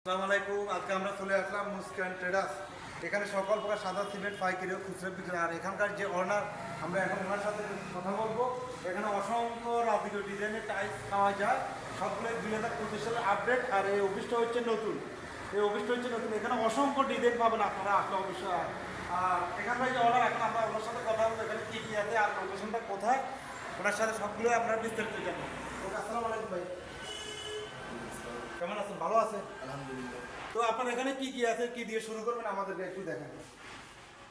আসসালামু আলাইকুম। আজকে আমরা চলে আসলাম মুস্কান ট্রেডার্স। এখানে সকল প্রকার সাদা সিমেন্ট পাইকারি ও খুচরা বিক্রি। আর এখানকার যে অনার, আমরা এখন ওনার সাথে কথা বলবো। এখানে অসংখ্য রাজকীয় ডিজাইনের টাইলস পাওয়া যায়, সবগুলো 2025 সালের আপডেট। আর এই অফিসটা হচ্ছে নতুন, এখানে অসংখ্য ডিজাইন পাবেন আপনারা আসলে অবশ্যই। আর এখানকার যে অর্ডার, এখন আমরা ওনার সাথে কথা বলবো এখানে কী কী আছে আর লোকেশনটা কোথায়, ওনার সাথে সবগুলো আপনারা বিস্তারিত জানবো। ওকে, আসসালামু আলাইকুম ভাই, কেমন আছেন? ভালো আছেন? আলহামদুলিল্লাহ। তো আপনার এখানে কি কি আছে, কি দিয়ে শুরু করবেন আমাদেরকে একটু দেখেন।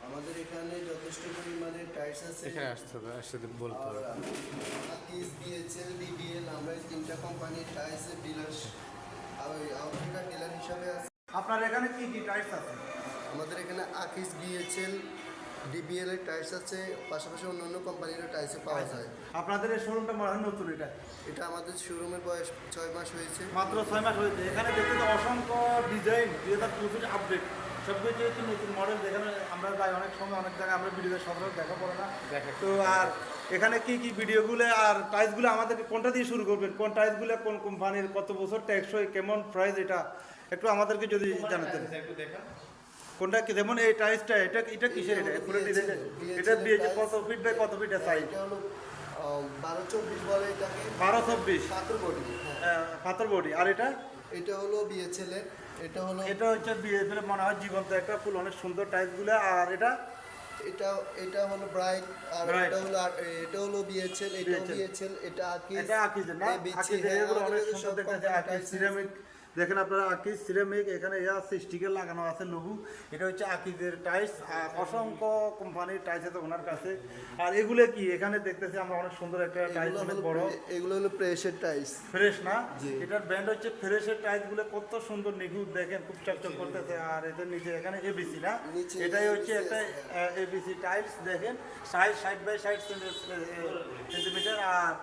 আমাদের এখানে যথেষ্ট পরিমাণে টাইলস আছে। এখানে আসতে হবে, একসাথে বলতে হবে। আকিস, বিএচএল, ডিবিএল, আমরা এই তিনটা কোম্পানির টাইলসের ডিলার আর ওই আউটলেটার ডিলার হিসাবে আছে। আপনার এখানে কি কি টাইপস আছে? আমাদের এখানে আকিস, বিএচএল, ডিবিএল এর টাইলস আছে, পাশাপাশি অন্যান্য কোম্পানিরও টাইলসও পাওয়া যায়। আপনাদের এই শোরুমটা মনে হয় নতুন, এটা আমাদের শোরুমের বয়স 6 মাস হয়েছে। মাত্র 6 মাস হয়েছে। এখানে দেখতে তো অসংখ্য ডিজাইন 2025 আপডেট, সবগুলো যেহেতু নতুন মডেল। যেখানে আমরা যাই অনেক সময় অনেক জায়গায় আমরা ভিডিওতে সদর দেখা পড়ে না তো। আর এখানে কি কি ভিডিওগুলো আর প্রাইসগুলো আমাদেরকে কোনটা দিয়ে শুরু করবেন, কোন টাইপসগুলো কোন কোম্পানির, কত বছর টেকসই, কেমন প্রাইস, এটা একটু আমাদেরকে যদি জানাতেন। কোনটা কি, যেমন এই টাইলসটা, এটা কিসের, এটা পুরো ডিজাইন, এটা দিয়েছে কত ফিট বাই কত ফিট সাইজ? এটা হলো 12-24 বলে এটাকে। 12-24 পাথর বডি। পাথর বডি। আর এটা হলো বিএচএল এর। এটা হচ্ছে বিএফএল, মনে হয় জীবন্ত একটা ফুল, অনেক সুন্দর টাইপগুলো। আর এটা হলো ব্রাইট। আর Bright। এটা হলো বিএচএল, এটা বিএচএল, এটা আকিস। এটা আকিজ না, আকিজ এগুলো অনেক সুন্দর দেখতেছে। আকিজ সিরামিক দেখেন আপনারা, আকিজ সিরামিক। এখানে আছে স্টিকার লাগানো আছে, লঘু। এটা হচ্ছে আকিজের টাইলস। আর অসংখ্য কোম্পানির টাইলস আছে ওনার কাছে। আর এগুলো কি এখানে দেখতেছি আমরা, অনেক সুন্দর একটা টাইলস, অনেক বড়। এগুলো হলো প্রেসের টাইলস। ফ্রেশ না, জি। এটার ব্র্যান্ড হচ্ছে ফ্রেশের টাইলসগুলো কত সুন্দর নিখুঁত, দেখেন খুব চকচক করতেছে। আর এদের নিচে এখানে এবিসি না, নিচে এটাই হচ্ছে ABC একটা আছে। ABC tiles. দেখেন সাইজ 60 বাই 60 সেন্টিমিটার। আর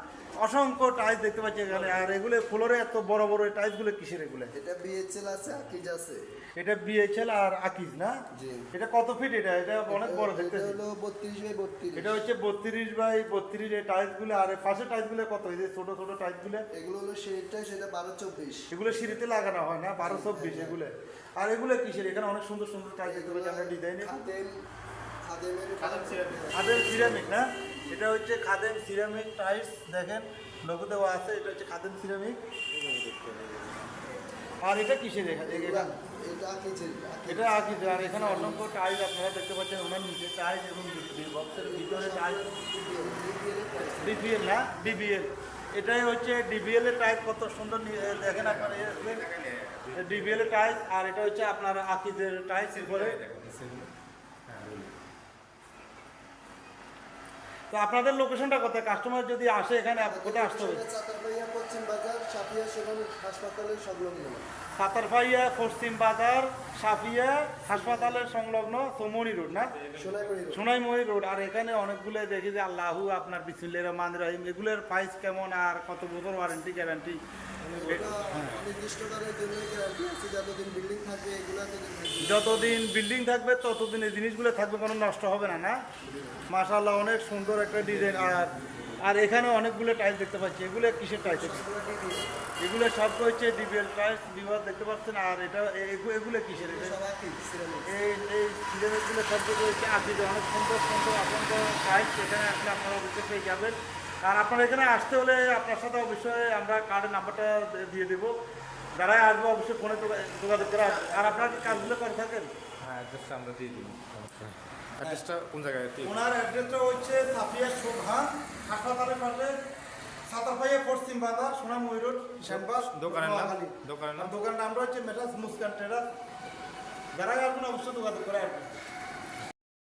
অসংখ্য টাইলস দেখতে পাচ্ছি এখানে। আর এগুলো ফ্লোরে এত বড় বড় টাইলসগুলো কিসের এগুলো? এটা বিএচএল আছে, আকিজ আছে। এটা বিএইচএল আর আকিজ না। জি। এটা কত ফিট? এটা অনেক বড় এটা দেখতেছি। হলো 32 বাই 32। এটা হচ্ছে 32 বাই 32 এই টাইলসগুলো। আর পাশে টাইলসগুলো কত, এই যে ছোট ছোট টাইলসগুলো? এগুলো হলো সেটা 12-24। এগুলো সিঁড়িতে লাগানো হয় না, 12-24 এগুলো। আর এগুলো কিসের? এখানে অনেক সুন্দর সুন্দর টাইলস দেখতে পাচ্ছি আমরা ডিজাইনে। খাদেম সিরামিক না, এটা হচ্ছে খাদেম সিরামিক টাইলস। দেখেন লোগো দেওয়া আছে, এটা হচ্ছে খাদেম সিরামিক। আর এটা কিসের? এটা আকিজের। এটা আকিজ। আর এখানে অসংখ্য টাইলস আপনারা দেখতে পাচ্ছেন, ওনার নিচে টাইলস এবং বক্সের ভিতরে টাইলস। ডিবিএল না, ডিবিএল। এটাই হচ্ছে ডিবিএল এর টাইলস, কত সুন্দর দেখেন আপনারা, ডিবিএল এর টাইলস। আর এটা হচ্ছে আপনার আকিজের টাইলস উপরে। তো আপনাদের লোকেশনটা কোথায়? কাস্টমার যদি আসে এখানে কোথায় আসতে হবে? চাতারপাইয়া পশ্চিম বাজার, সাফিয়া সেবন হাসপাতালের সংলগ্ন। সাতারপাইয়া পশ্চিম বাজার, সাফিয়া হাসপাতালের সংলগ্ন, সোমনি রোড না, সোনাইমুড়ি রোড। আর এখানে অনেকগুলো দেখি যে আল্লাহু আপনার বিসমিল্লাহির রহমানির রহিম, এগুলোর প্রাইস কেমন আর কত বছর ওয়ারেন্টি গ্যারান্টি? অনির্দিষ্টকালের জন্য গ্যারান্টি আছে, যতদিন বিল্ডিং থাকবে এগুলাতে থাকবে। যতদিন বিল্ডিং থাকবে ততদিন এই জিনিসগুলো থাকবে, কোনো নষ্ট হবে না। না, মাশাআল্লাহ অনেক সুন্দর একটা ডিজাইন। আর এখানে অনেকগুলো টাইলস দেখতে পাচ্ছি। এগুলো কিসের টাইলস? এগুলো সব হচ্ছে ডিবিএল টাইলস বিভাগ দেখতে পাচ্ছেন। আর এটা এগুলো কিসের? এই সিরামিকগুলো সবগুলো হচ্ছে আকিজ। অনেক সুন্দর সুন্দর আপনাদের টাইলস এখানে আসলে আপনারা অবশ্যই পেয়ে যাবেন। আর আপনারা এখানে আসতে হলে আপনার সাথে অবশ্যই আমরা কার্ডের নাম্বারটা দিয়ে দেবো, যারাই আসবো অবশ্যই ফোনে যোগাযোগ করে আসবে। আর আপনারা কি কাজগুলো করে থাকেন? হ্যাঁ, অ্যাড্রেসটা আমরা দিয়ে দিই। অ্যাড্রেসটা কোন জায়গায়? ওনার অ্যাড্রেসটা হচ্ছে সাফিয়া শোভা হাসপাতালের পাশে, সাতারপাইয়া পশ্চিম বাজার, সোনামুড়ি রোড, শ্যামবাস। দোকানের নাম? দোকানের নামটা হচ্ছে মেটাস মুস্কান ট্রেডার্স। যারাই আসবেন অবশ্যই যোগাযোগ করে আসবেন।